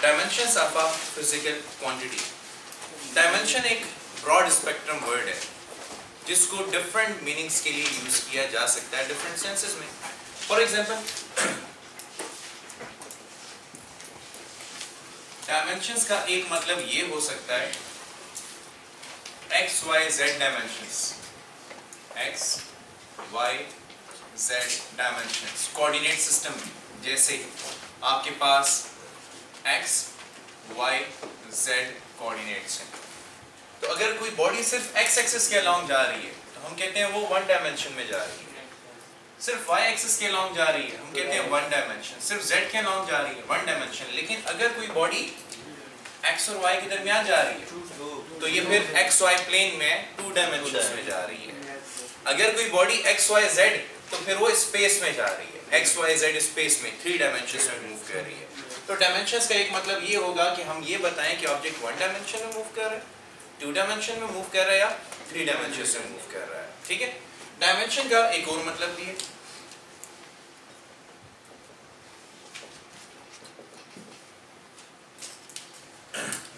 Dimensions of a physical quantity. Dimension एक broad spectrum word है जिसको डिफरेंट मीनिंग्स के लिए यूज किया जा सकता है डिफरेंट सेंसेस में। फॉर एग्जांपल डायमेंशंस का एक मतलब ये हो सकता है X Y Z dimensions, X Y Z dimensions coordinate system में। जैसे आपके पास एक्स वाई जेड कोऑर्डिनेट्स हैं, तो अगर कोई बॉडी सिर्फ एक्स एक्सिस के अलोंग जा रही है तो हम कहते हैं वो वन डायमेंशन में जा रही है। सिर्फ वाई एक्सिस के अलोंग जा रही है हम कहते हैं वन डायमेंशन। सिर्फ जेड के अलोंग जा रही है वन डायमेंशन। लेकिन अगर कोई बॉडी एक्स और वाई के दरमियान जा रही है तो ये फिर एक्स वाई प्लेन में टू डायमेंशन में जा रही है। अगर कोई बॉडी एक्स वाई जेड तो फिर वो स्पेस में जा रही है, एक्स वाई जेड स्पेस में थ्री डायमेंशन में मूव कर रही है। तो डायमेंशंस का एक मतलब ये होगा कि हम ये बताएं कि ऑब्जेक्ट वन डायमेंशन में मूव कर रहा है, टू डायमेंशन में मूव कर रहा है या थ्री डायमेंशन में मूव कर रहा है। ठीक है। डायमेंशन का एक और मतलब भी है।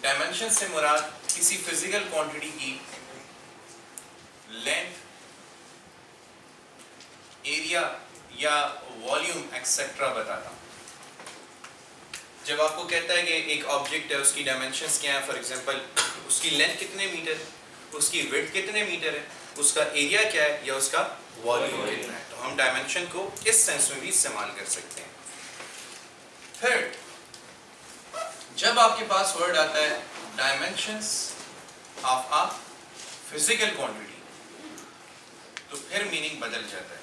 डायमेंशन से मुराद किसी फिजिकल क्वांटिटी की लेंथ, एरिया या वॉल्यूम एक्सेट्रा बताना। जब आपको कहता है कि एक ऑब्जेक्ट है उसकी डायमेंशंस क्या है, फॉर एग्जांपल उसकी लेंथ कितने मीटर है, उसकी विड्थ कितने मीटर है, उसका एरिया क्या है या उसका वॉल्यूम कितना है, तो हम डायमेंशन को इस सेंस में भी इस्तेमाल कर सकते हैं। थर्ड, जब आपके पास वर्ड आता है dimensions of a physical quantity तो फिर मीनिंग बदल जाता है।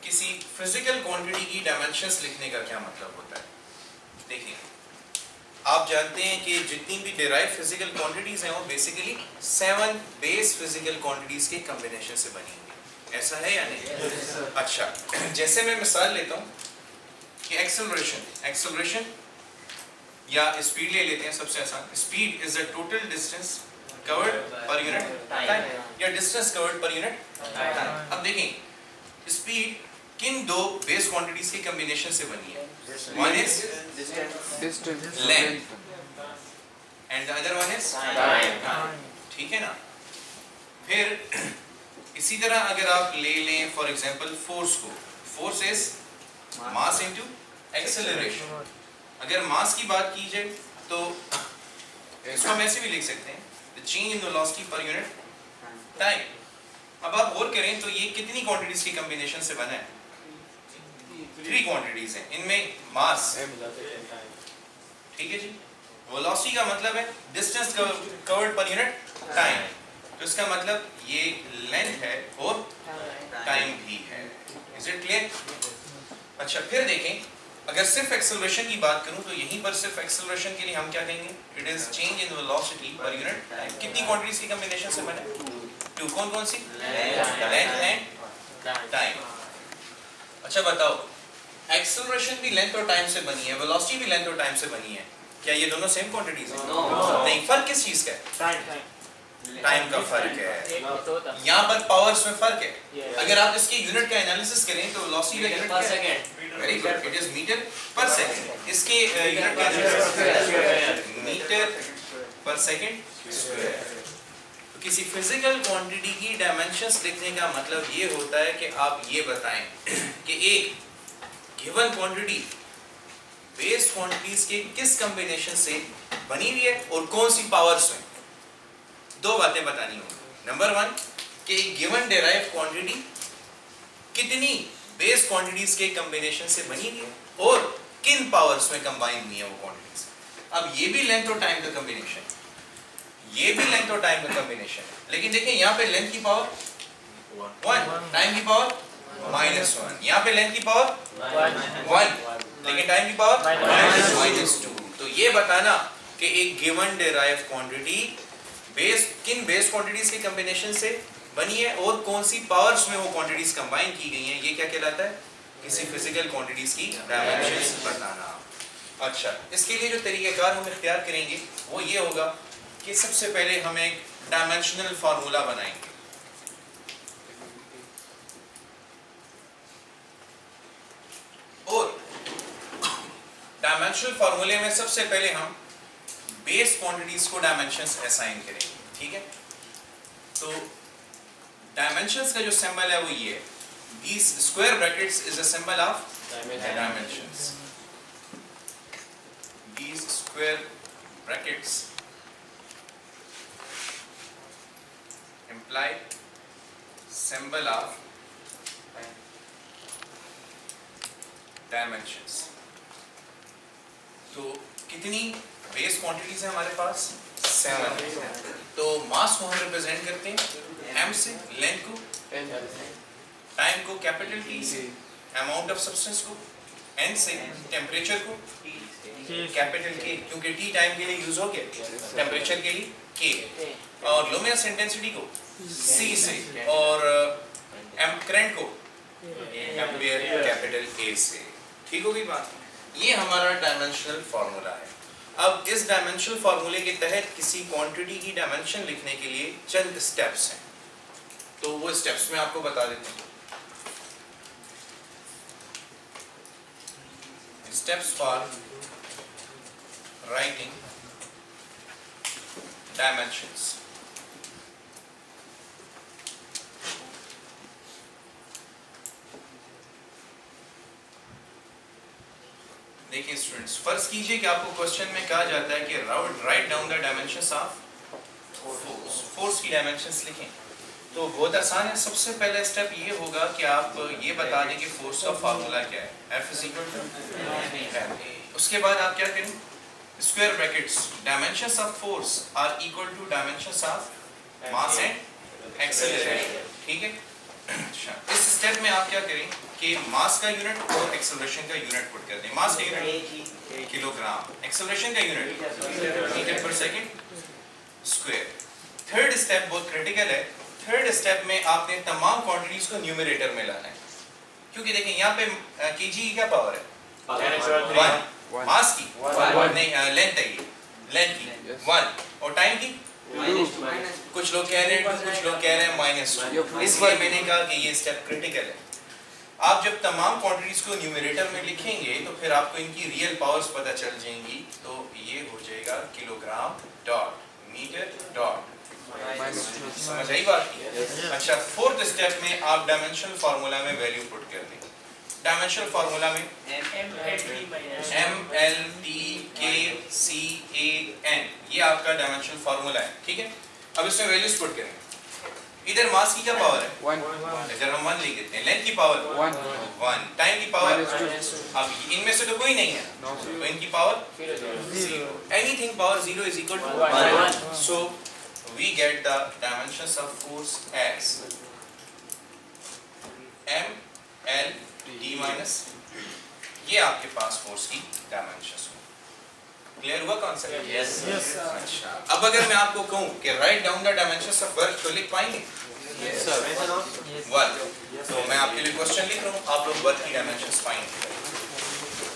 किसी फिजिकल क्वांटिटी की डायमेंशंस लिखने का क्या मतलब होता है? देखिए, आप जानते हैं कि जितनी भी डिराइव फिजिकल क्वांटिटीज हैं वो बेसिकली 7 बेस फिजिकल क्वांटिटीज के कॉम्बिनेशन से बनी हुई। ऐसा है या नहीं? अच्छा, जैसे मैं मिसाल लेता हूँ कि एक्सेलरेशन या स्पीड ले लेते हैं सबसे आसान। Speed is the total distance covered per unit time या distance covered per unit time. अब देखें, स्पीड किन दो बेस क्वांटिटीज के कॉम्बिनेशन से बनी है? One is distance length and the other one is time. ठीक है ना? फिर इसी तरह अगर आप ले लें फॉर एग्जांपल फोर्स को, force is mass into acceleration. अगर मास की बात की जाए तो इसको हम ऐसे भी लिख सकते हैं द चेंज इन वेलोसिटी पर यूनिट टाइम। अब आप गौर करें तो ये कितनी क्वांटिटीज के कॉम्बिनेशन से बना है? 3 क्वांटिटीज हैं। इनमें मास, ठीक है जी, वेलोसिटी का मतलब है distance covered per unit time, तो इसका मतलब ये लेंथ है और टाइम भी है। Is it clear? अच्छा, फिर देखें, अगर सिर्फ एक्सेलरेशन की बात करूं तो यहीं पर सिर्फ एक्सेलरेशन के लिए हम क्या कहेंगे? It is change in velocity पर यूनिट टाइम। कितनी क्वांटिटीज की कॉम्बिनेशन से बने? 2। कौन सी? Length and time. अच्छा बताओ, एक्सेलरेशन भी लेंथ और टाइम से बनी है, वेलोसिटी भी लेंथ और टाइम से बनी है, क्या ये दोनों सेम क्वांटिटीज हैं? नहीं, फर्क किस चीज का है? टाइम का फर्क है। यहाँ पर पावर्स में फर्क है। अगर आप इसकी यूनिट का एनालिसिस करें तो वेलोसिटी का unit per second, very good, it is metre per second. इसके यूनिट का मीटर पर सेकंड स्क्वायर। तो किसी फिजिकल क्वांटिटी की डायमेंशंस लिखने का मतलब ये होता है कि आप ये बताएं कि एक गिवन क्वांटिटी बेस क्वांटिटीज के किस कॉम्बिनेशन से बनी हुई है और कौन सी पावर्स में। 2 बातें बतानी होंगी। नंबर 1 कि गिवन डेराइव क्वांटिटी कितनी बेस क्वांटिटीज के कॉम्बिनेशन से बनी हुई है और किन पावर्स में कंबाइन हुई है वो क्वांटिटीज। अब ये भी लेंथ और टाइम का कॉम्बिनेशन, ये भी लेंथ और टाइम का कॉम्बिनेशन है। लेकिन देखिए, यहाँ पे लेंथ की पावर 1, टाइम की पावर -1, यहाँ पे लेंथ की पावर 1 लेकिन टाइम की पावर -2। तो ये बताना कि एक गिवन डेराइव क्वांटिटी किन बेस क्वांटिटीज के कॉम्बिनेशन से बनी है और कौन सी पावर्स में वो क्वांटिटीज कंबाइन की गई हैं, ये क्या कहलाता है? किसी फिजिकल क्वांटिटीज की डायमेंशंस बताना। अच्छा, इसके लिए जो तरीक़ेकार हम इख्तियार करेंगे वो ये होगा कि सबसे पहले हम एक डायमेंशनल फार्मूला बनाएंगे। डायमेंशनल फार्मूले में सबसे पहले हम बेस क्वांटिटीज को डायमेंशंस असाइन करेंगे, ठीक है। तो डायमेंशंस का जो सिंबल है वो ये है, these square brackets is a symbol of dimensions. These square brackets imply symbol of dimensions. तो कितनी बेस क्वांटिटीज है हमारे पास? 7। तो मास को हम रिप्रेजेंट करते हैं m से, लेंथ को, टाइम को कैपिटल T से, अमाउंट ऑफ सब्सटेंस को n से, टेम्परेचर को कैपिटल K, क्योंकि T टाइम के लिए यूज हो गया, टेम्परेचर के लिए K, और लुमिनस इंटेंसिटी को C से, और करंट को एम्पियर कैपिटल A से। ठीक होगी बात? ये हमारा डायमेंशनल फार्मूला है। अब इस डायमेंशनल फार्मूले के तहत किसी क्वांटिटी की डायमेंशन लिखने के लिए चंद स्टेप्स हैं, तो वो स्टेप्स मैं आपको बता देता हूँ। Steps for writing dimensions. देखिए स्टूडेंट्स, फर्ज कीजिए कि आपको क्वेश्चन में कहा जाता है कि right down the dimensions of force, force की डायमेंशंस लिखें। तो बहुत आसान है। सबसे पहला स्टेप ये होगा कि आप ये बता दें कि फोर्स का फार्मूला क्या है, F = उसके बाद आप क्या करें, square brackets, dimensions of force are equal to dimensions of mass and acceleration, ठीक है। अच्छा, इस स्टेप में आप क्या करें कि मास का यूनिट और एक्सेलरेशन का यूनिट पुट कर दें। मास का यूनिट किलोग्राम, एक्सेलरेशन का unit metre per second square. Third step बहुत क्रिटिकल है। थर्ड स्टेप में आपने तमाम क्वांटिटीज को न्यूमरेटर में लाना है, क्योंकि देखें यहाँ पे केजी की क्या पावर है, 1, मास की नहीं, लेंथ है, लेंथ की 1, और टाइम की कुछ लोग कह रहे हैं 2, कुछ लोग कह रहे हैं -2। इसलिए मैंने कहा कि ये स्टेप क्रिटिकल है। आप जब तमाम क्वांटिटीज को न्यूमरेटर में लिखेंगे तो फिर आपको इनकी रियल पावर्स पता चल जाएंगी। तो ये हो जाएगा किलोग्राम डॉट मीटर डॉट, समझ आई बात की? अच्छा, फोर्थ स्टेप में आप डायमेंशनल फार्मूला में वैल्यू पुट कर दें। डायमेंशनल फार्मूला में MLTKCAN, ये आपका डायमेंशनल फार्मूला है, ठीक है। अब इसमें वैल्यूज पुट करें। इधर मास की क्या पावर है, 1, इधर हम 1 लिख देते हैं। लेंथ की पावर 1, टाइम की पावर, अब इनमें से तो कोई नहीं है, तो इनकी power 0। Anything power 0 = 1। So we get the dimensions of force as MLT- ये आपके पास फोर्स की डायमेंशंस हो। क्लियर हुआ कॉन्सेप्ट? यस। अच्छा, अब अगर मैं आपको कहूं कि right down the dimensions of work, तो लिख पाएंगे? Yes sir. वर्क, तो मैं आपके लिए क्वेश्चन लिख रहा हूं, आप लोग वर्क की डायमेंशंस पाएंगे।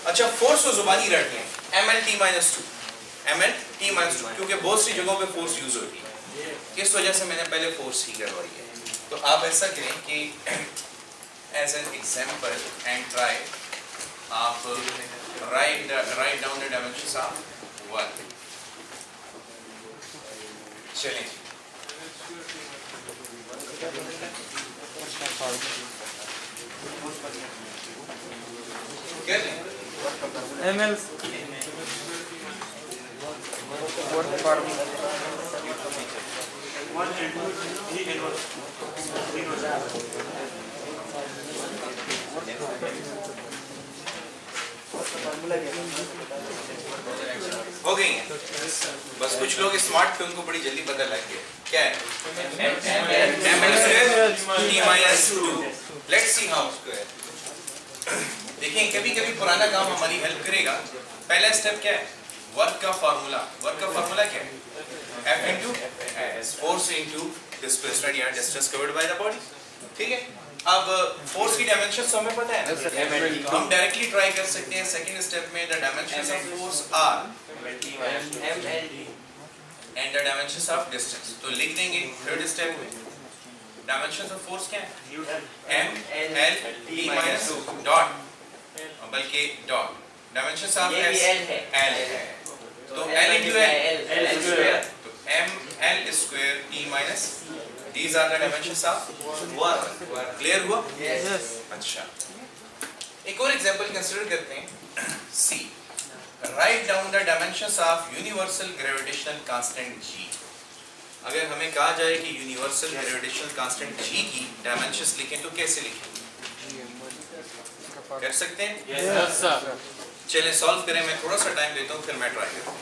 अच्छा, फोर्स को जुबानी रटते हैं MLT-2, क्योंकि बहुत सी जगहों पे फोर्स यूज होती है, इस वजह से मैंने पहले फोर्स ही करवाई है। तो आप ऐसा करें कि as an example and try, आप write down the dimensions of work. चलें, क्या लें? ML work farming. हो गई है? बस कुछ लोग स्मार्ट थे, उनको बड़ी जल्दी पता लग गया क्या है। ML2 let's see how square. देखिए, कभी कभी पुराना काम हमारी हेल्प करेगा। पहला स्टेप क्या है, वर्क का फार्मूला। वर्क का फार्मूला क्या है, F into force into displacement या distance covered by the body, ठीक है। अब फोर्स की डायमेंशंस हमें पता है ना, तो हम डायरेक्टली ट्राई कर सकते हैं। सेकंड स्टेप में the dimensions of force are and the dimensions of distance, तो लिख देंगे। थर्ड स्टेप में डायमेंशंस ऑफ फोर्स क्या है, MLT- डॉट, बल्कि डॉट डायमेंशंस ऑफ ये भी S L है। L है, तो L into L स्क्वायर तो M L square T minus these are the dimensions of work clear हुआ? Yes. अच्छा, एक और एग्जांपल कंसीडर करते हैं। C write down the dimensions of universal gravitational constant G। अगर हमें कहा जाए कि यूनिवर्सल ग्रेविटेशनल कांस्टेंट G की डायमेंशंस लिखें तो कैसे लिखें? कर सकते हैं? Yes, sir. चलें सॉल्व करें, मैं थोड़ा सा टाइम देता हूँ फिर मैं ट्राई करता हूँ।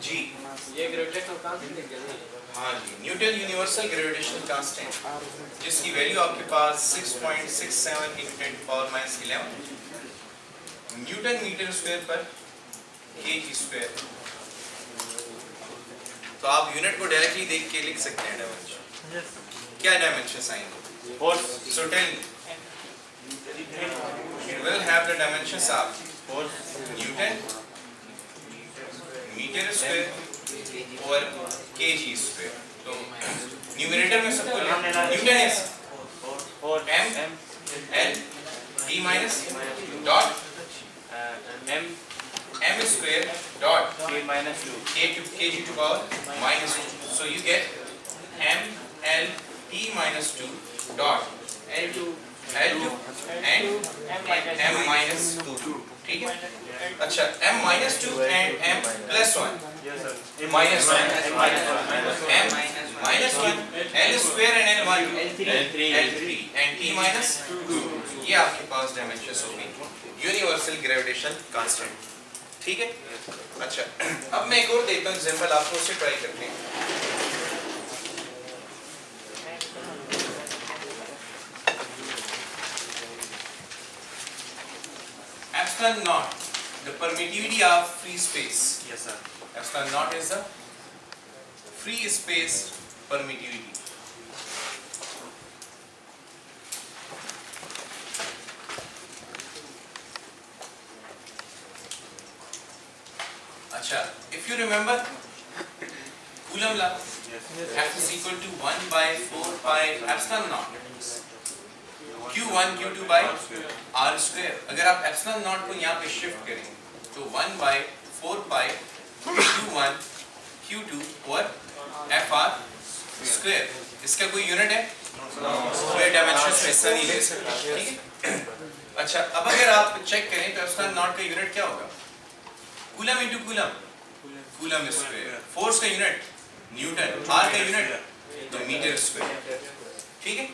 जी ये ग्रेविटेशनल कांस्टेंट है क्या? हाँ जी, न्यूटन यूनिवर्सल ग्रेविटेशनल कांस्टेंट जिसकी वैल्यू आपके पास 6.67 × 10⁻11 न्यूटन मीटर स्क्वायर पर kg स्क्वायर। तो आप यूनिट को डायरेक्टली देख के लिख सकते हैं डायमेंशन। Yes. क्या डायमेंशंस आएंगे? Force So tell me, it will have the dimensions of Newton metre square और kg स्क्वायर। तो न्यूमरेटर में सबको Newton is m l t minus dot m square dot k minus 2 kg to power minus 2. So you get m l t minus 2 dot L2 L2 and m minus 2। ठीक है? अच्छा, m minus 2 and m plus 1 yes sir minus 1 m minus 1 l square and l1 L3 L3 and t minus 2। ये आपके पास dimensions होंगे universal gravitation constant. ठीक है? अच्छा, अब मैं एक और देता हूँ एग्जांपल आपको, उससे ट्राई करते हैं। Epsilon naught, the permittivity of free space. Yes sir Epsilon naught is the free space permittivity. अच्छा, if you remember Coulomb law, F is equal to 1 by 4 pi epsilon naught Q1 Q2 by R square। अगर आप epsilon naught को यहाँ पे shift करें तो 1 by 4 pi Q1 Q2 और FR square। इसका कोई यूनिट है? कोई डायमेंशन में हिस्सा नहीं ले सकता। ठीक है? अच्छा, अब अगर आप चेक करें तो epsilon naught का यूनिट क्या होगा? Coulomb into coulomb, coulomb square. Force का यूनिट न्यूटन, आर का यूनिट तो मीटर स्क्वायर। ठीक है?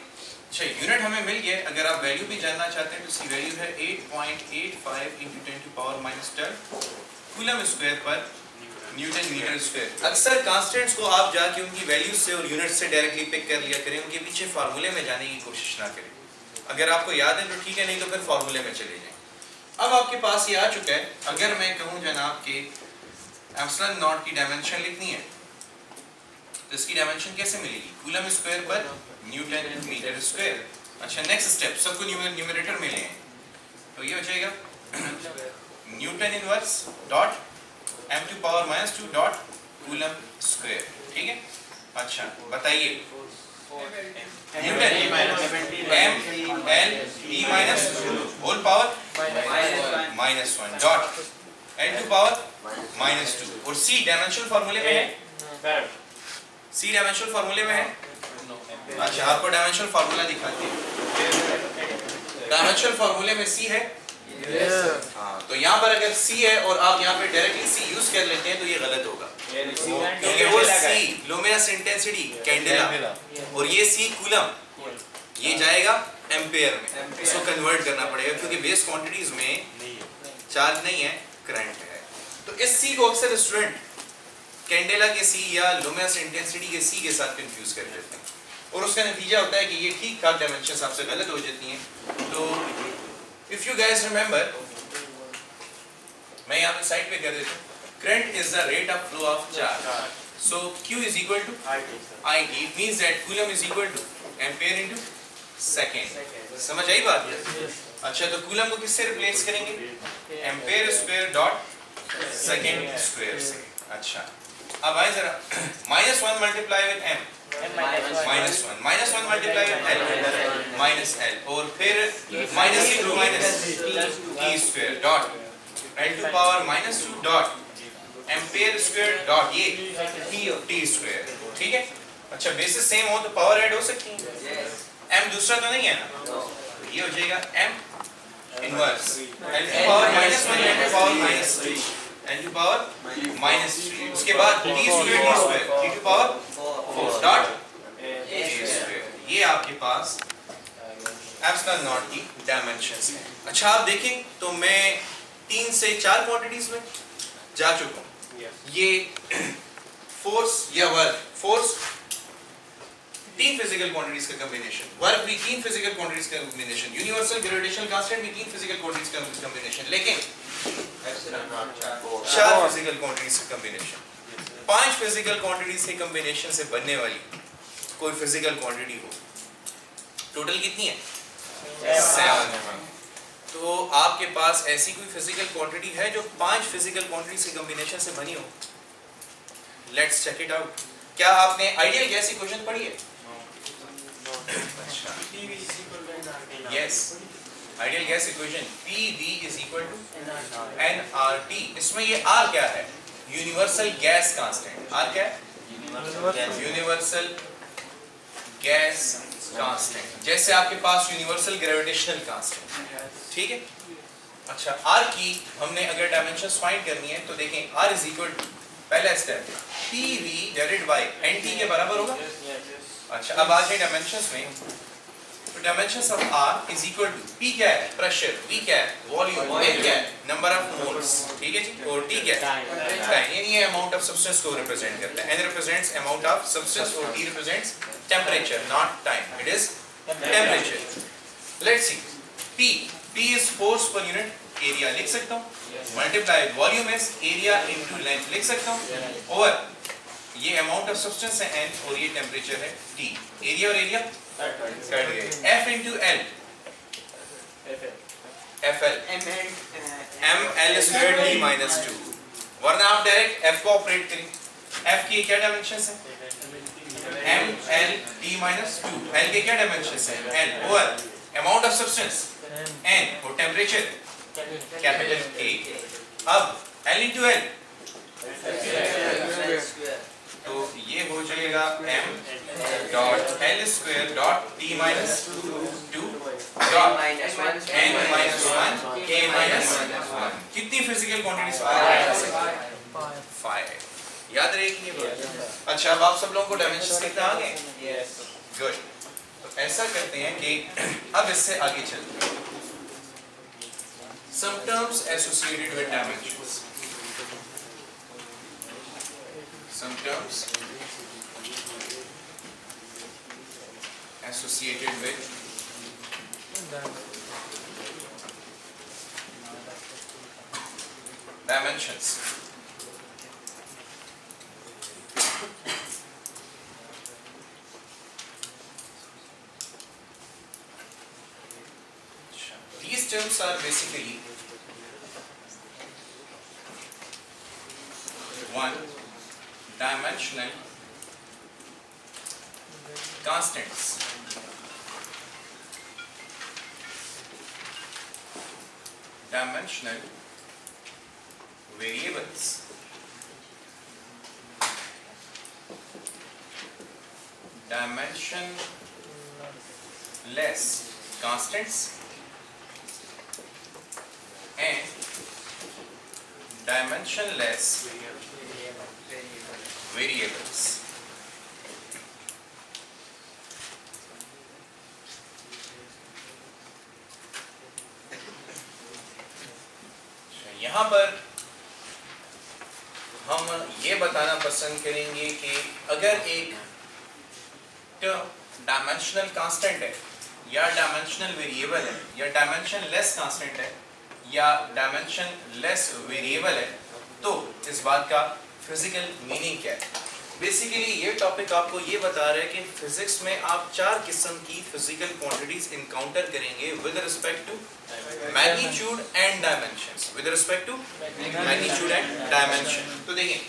अच्छा, यूनिट हमें मिल गया। अगर आप वैल्यू भी जानना चाहते हैं तो इसकी वैल्यू है 8.85 × 10⁻12 coulomb square per Newton metre square. अक्सर कांस्टेंट्स को आप जाके उनकी वैल्यूज से और यूनिट से डायरेक्टली पिक कर लिया करें, उनके पीछे फार्मूले में जाने की कोशिश ना करें। अगर आपको याद है तो ठीक है, नहीं तो फिर फार्मूले में चले जाएं। अब आपके पास ये आ चुका है। अगर मैं कहूँ जनाब के एप्सिलॉन नॉट की डायमेंशन लिखनी है तो इसकी डायमेंशन कैसे मिलेगी? Coulomb square per Newton metre square. अच्छा, नेक्स्ट स्टेप, सबको न्यूमरेटर मिले हैं तो ये हो जाएगा Newton inverse dot m⁻² dot coulomb square. ठीक है? अच्छा, बताइए Newton m l t minus whole power -1 dot n⁻² और c डायमेंशनल फार्मूले में है। c डायमेंशनल फार्मूले में है। अच्छा, आपको डायमेंशनल फार्मूला दिखाते हैं। डायमेंशनल फार्मूले में c है। हाँ, तो यहाँ पर अगर c है और आप यहाँ पे डायरेक्टली c यूज कर लेते हैं तो ये गलत होगा, क्योंकि वो c लुमिनस इंटेंसिटी कैंडेला और ये c कूलम, ये जाएगा एम्पेयर में इसको कन्वर्ट करना पड़ेगा, क्योंकि बेस क्वांटिटीज में चार्ज नहीं है, करंट है। तो इस C को अक्सर स्टूडेंट कैंडेला के C या लुमिनस इंटेंसिटी के C के साथ कंफ्यूज कर देते हैं, और उसका नतीजा होता है कि ये ठीक ठाक डायमेंशंस आपसे गलत हो जाती हैं। तो इफ यू गाइस रिमेंबर, मैं यहाँ पे साइड पे कर देता हूँ, current is the rate of flow of charge, so Q is equal to IT. It means that Coulomb is equal to ampere into second. समझ आई बात? अच्छा, तो कूलम को किससे रिप्लेस करेंगे? Ampere square dot second square से। अच्छा, अब आए जरा, -1 multiply with m, -1 multiply with l, -l, और फिर -c to -t square dot l to power -2 dot ampere square dot ये t स्क्वायर, ठीक है? अच्छा, बेसिस सेम हो तो पावर ऐड हो सकती है, m दूसरा तो नहीं है ना, तो ये हो जाएगा m inverse l to power -1 l to power -3, l to power -3, उसके बाद t square t to power 4 dot a square. ये आपके पास एप्सिलॉन नॉट की डायमेंशंस हैं। अच्छा, आप देखें तो मैं 3 से 4 क्वांटिटीज में जा चुका हूँ। ये फोर्स या वर्क, फोर्स 3 फिजिकल क्वांटिटीज का कॉम्बिनेशन, वर्क भी 3 फिजिकल क्वांटिटीज का कॉम्बिनेशन, यूनिवर्सल ग्रेविटेशनल कांस्टेंट भी 3 फिजिकल क्वांटिटीज का कॉम्बिनेशन, लेकिन 4 फिजिकल क्वांटिटीज का कॉम्बिनेशन, 5 फिजिकल क्वांटिटीज के कॉम्बिनेशन से बनने वाली कोई फिजिकल क्वांटिटी हो, टोटल कितनी है? 7। तो आपके पास ऐसी कोई फिजिकल क्वांटिटी है जो 5 फिजिकल क्वांटिटीज के कॉम्बिनेशन से बनी हो? Let's check it out. क्या आपने आइडियल गैस इक्वेशन पढ़ी है? अच्छा, yes, ideal gas equation PV is equal to nRT। इसमें ये R क्या है? Universal gas constant. R क्या है? यूनिवर्सल गैस कांस्टेंट, जैसे आपके पास यूनिवर्सल ग्रेविटेशनल कांस्टेंट, ठीक है? अच्छा, R की हमने अगर डायमेंशंस फाइंड करनी है तो देखें, R इज इक्वल टू, पहला step PV divided by NT के बराबर होगा। अच्छा, अब आ जाए डायमेंशंस में, तो dimensions of R is equal to P क्या है? प्रेशर, V क्या है? वॉल्यूम, N क्या है? नंबर ऑफ मोल्स, ठीक है जी, और T क्या है? टाइम, यानी ये अमाउंट ऑफ सब्सटेंस को रिप्रेजेंट करता है। N represents amount of substance और T represents temperature, not time, it is temperature. Let's see, P is force per unit area लिख सकता हूँ, multiply volume is area into length लिख सकता हूँ, और ये अमाउंट ऑफ सब्सटेंस है N और ये टेम्परेचर है T, एरिया और एरिया कट गए, F into L, FL ML square T minus 2, वरना आप डायरेक्ट F को ऑपरेट करें। F की क्या डायमेंशंस है? ML T माइनस 2, L के क्या डायमेंशंस है? N, और अमाउंट ऑफ सब्सटेंस N और टेम्परेचर कैपिटल A। अब L into L, तो ये हो जाएगा m dot L square dot T minus 2 dot N minus 1 K minus 1। कितनी फिजिकल क्वांटिटीज? 5। याद रहेगी ये बात? अच्छा, अब आप सब लोगों को डायमेंशंस कितना आ गए? गुड। तो ऐसा करते हैं कि अब इससे आगे चलते हैं। Some terms associated with dimensions. Some terms associated with dimensions. These terms are basically one, dimensional constants, dimensional variables, dimensionless constants, and dimensionless variables. यहाँ पर हम ये बताना पसंद करेंगे कि अगर एक डायमेंशनल कांस्टेंट है या डायमेंशनल वेरिएबल है या डायमेंशन लेस कांस्टेंट है या डायमेंशन लेस वेरिएबल है तो इस बात का फिजिकल मीनिंग क्या है। बेसिकली ये टॉपिक आपको ये बता रहा है कि फिजिक्स में आप 4 किस्म की फिजिकल क्वांटिटीज इनकाउंटर करेंगे with respect to magnitude and dimensions, with respect to magnitude and dimension. तो देखिए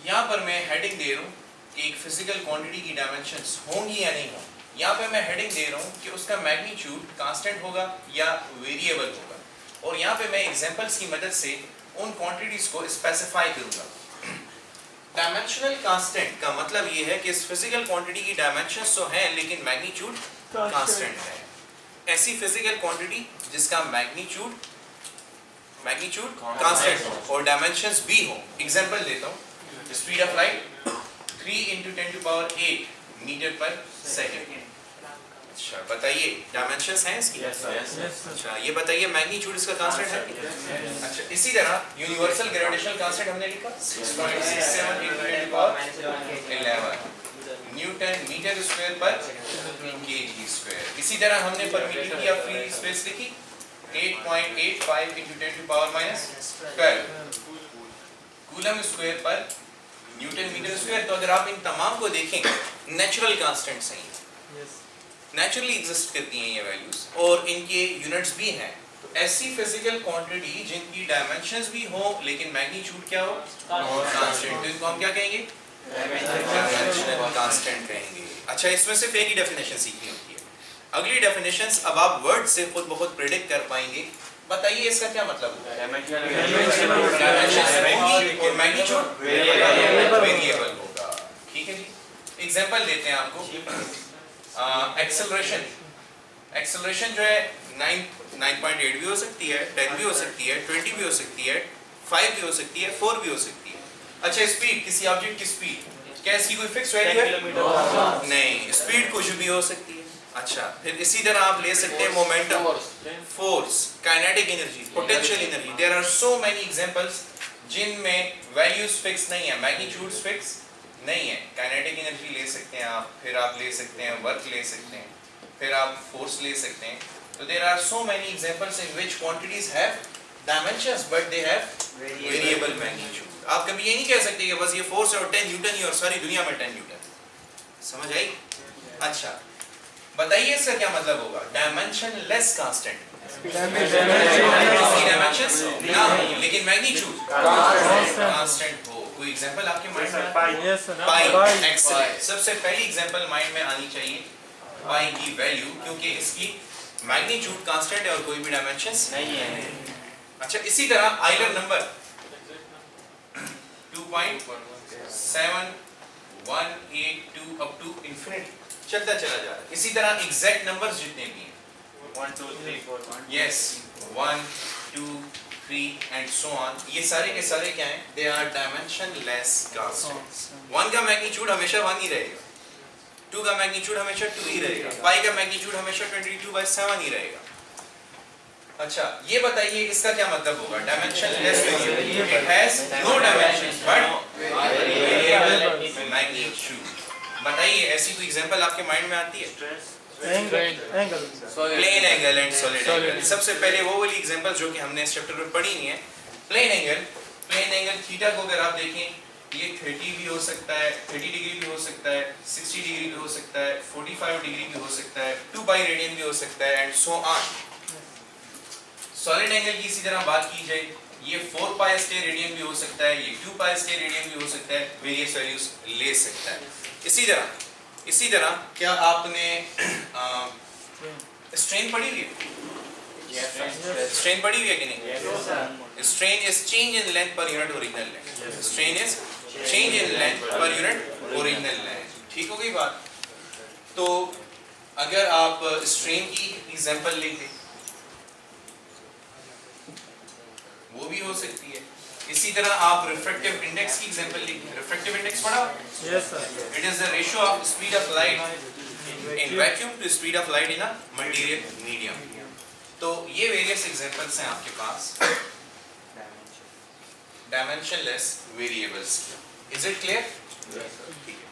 यहाँ पर मैं हेडिंग दे रहा हूँ कि एक फिजिकल क्वांटिटी की डायमेंशंस होंगी या नहीं होंगी। यहाँ पे मैं हेडिंग दे रहा हूँ कि उसका मैग्नीट्यूड कांस्टेंट होगा या वेरिएबल होगा, और यहाँ पे मैं एग्जांपल्स की मदद से उन क्वांटिटीज को स्पेसिफाई करूंगा। डायमेंशनल कांस्टेंट का मतलब ये है कि इस फिजिकल क्वांटिटी की डायमेंशंस तो हैं लेकिन मैग्नीट्यूड कांस्टेंट है। ऐसी फिजिकल क्वांटिटी जिसका मैग्नीट्यूड कांस्टेंट हो और डायमेंशंस भी हो। एग्जांपल देता हूँ, speed of light 3 × 10⁸ metre per second. अच्छा बताइए डायमेंशंस हैं इसकी? अच्छा ये बताइए मैग्नीट्यूड इसका कांस्टेंट है? अच्छा इसी तरह यूनिवर्सल ग्रेविटेशनल कांस्टेंट हमने लिखा 6.67 × 10⁻11 न्यूटन मीटर स्क्वायर पर केजी स्क्वायर। इसी तरह हमने परमिटिविटी ऑफ फ्री स्पेस लिखी 8.85 × 10⁻12 coulomb square per Newton metre square. तो अगर आप इन तमाम को देखें नेचुरल कांस्टेंट्स हैं, नेचुरली एग्जिस्ट करती हैं ये वैल्यूज और इनके यूनिट्स भी हैं। तो ऐसी फिजिकल क्वांटिटी जिनकी डायमेंशंस भी हो लेकिन मैग्नीट्यूड क्या हो? कांस्टेंट। तो इनको हम क्या कहेंगे? डायमेंशनल कांस्टेंट कहेंगे। अच्छा इसमें सिर्फ एक ही डेफिनेशन सीखनी होती है, अगली डेफिनेशंस अब आप वर्ड से खुद बहुत प्रेडिक्ट कर पाएंगे। बताइए इसका क्या मतलब होगा? और मैग्नीट्यूड वेरिएबल होगा। ठीक है जी, एग्जांपल देते हैं आपको। एक्सेलरेशन जो है 9.8 भी हो सकती है, 10 भी हो सकती है, 20 भी हो सकती है, 5 भी हो सकती है, 4 भी हो सकती है। अच्छा स्पीड, किसी ऑब्जेक्ट की स्पीड क्या इसकी कोई फिक्स वैल्यू है? नहीं, स्पीड कुछ भी हो सकती है। अच्छा फिर इसी तरह आप ले सकते हैं momentum, force, kinetic energy, potential energy. There are so many examples जिनमें वैल्यूज फिक्स नहीं है, मैग्नीट्यूड्स फिक्स नहीं है। काइनेटिक एनर्जी ले सकते हैं आप, फिर आप ले सकते हैं वर्क ले सकते हैं, फिर आप फोर्स ले सकते हैं। तो there are so many examples in which quantities have dimensions but they have variable magnitude. आप कभी ये नहीं कह सकते कि बस ये फोर्स है और 10 न्यूटन ही और सारी दुनिया में 10 न्यूटन। समझ आई? अच्छा बताइए इसका क्या मतलब होगा? डायमेंशन लेस कांस्टेंट, डायमेंशंस ना हो लेकिन मैग्नीट्यूड कांस्टेंट हो। कोई एग्जांपल आपके माइंड में? पाई। एक्सीलेंट। सबसे पहली एग्जांपल माइंड में आनी चाहिए पाई की वैल्यू, क्योंकि इसकी मैग्नीट्यूड कांस्टेंट है और कोई भी डायमेंशंस नहीं है। अच्छा इसी तरह Euler number 2.7182 up to infinity चलता चला जा रहा है। इसी तरह एग्जैक्ट नंबर्स जितने भी हैं 1 2 3 4 यस 1 2 3 एंड सो ऑन, ये सारे के सारे क्या हैं? They are dimensionless constants. 1 का मैग्नीट्यूड हमेशा 1 ही रहेगा, 2 का मैग्नीट्यूड हमेशा 2 ही रहेगा, पाई का मैग्नीट्यूड हमेशा 22/7 ही रहेगा। अच्छा ये बताइए इसका क्या मतलब होगा? Dimensionless variable, it has no dimensions but variable magnitude. बताइए ऐसी कोई एग्जांपल आपके माइंड में आती है? Angle, plane angle and solid angle. सबसे पहले वो वाली एग्जांपल जो कि हमने इस चैप्टर में पढ़ी नहीं है। प्लेन एंगल थीटा को अगर आप देखें ये 30 भी हो सकता है, 30 डिग्री भी हो सकता है, 60 डिग्री भी हो सकता है, 45 डिग्री भी हो सकता है, 2 पाई रेडियन भी हो सकता है and so on. Solid angle की इसी तरह बात की जाए ये 4 पाई स्टे रेडियन भी हो सकता है, ये 2 पाई स्टे रेडियन भी हो सकता है, वेरियस वैल्यूज ले सकता है। इसी तरह क्या आपने स्ट्रेन पढ़ी हुई है? स्ट्रेन पढ़ी हुई है कि नहीं? Strain is change in length per unit original length. Strain is change in length per unit original length. ठीक हो गई बात? तो अगर आप स्ट्रेन की एग्जांपल लेंगे वो भी हो सकती है। इसी तरह आप रिफ्रैक्टिव इंडेक्स की एग्जांपल लेंगे। रिफ्रैक्टिव इंडेक्स पढ़ा? Yes sir. It is the ratio of speed of light in vacuum to speed of light in a material medium. तो ये वेरियस एग्जांपल्स हैं आपके पास। डायमेंशनलेस वेरिएबल्स की। Is it clear? ठीक है।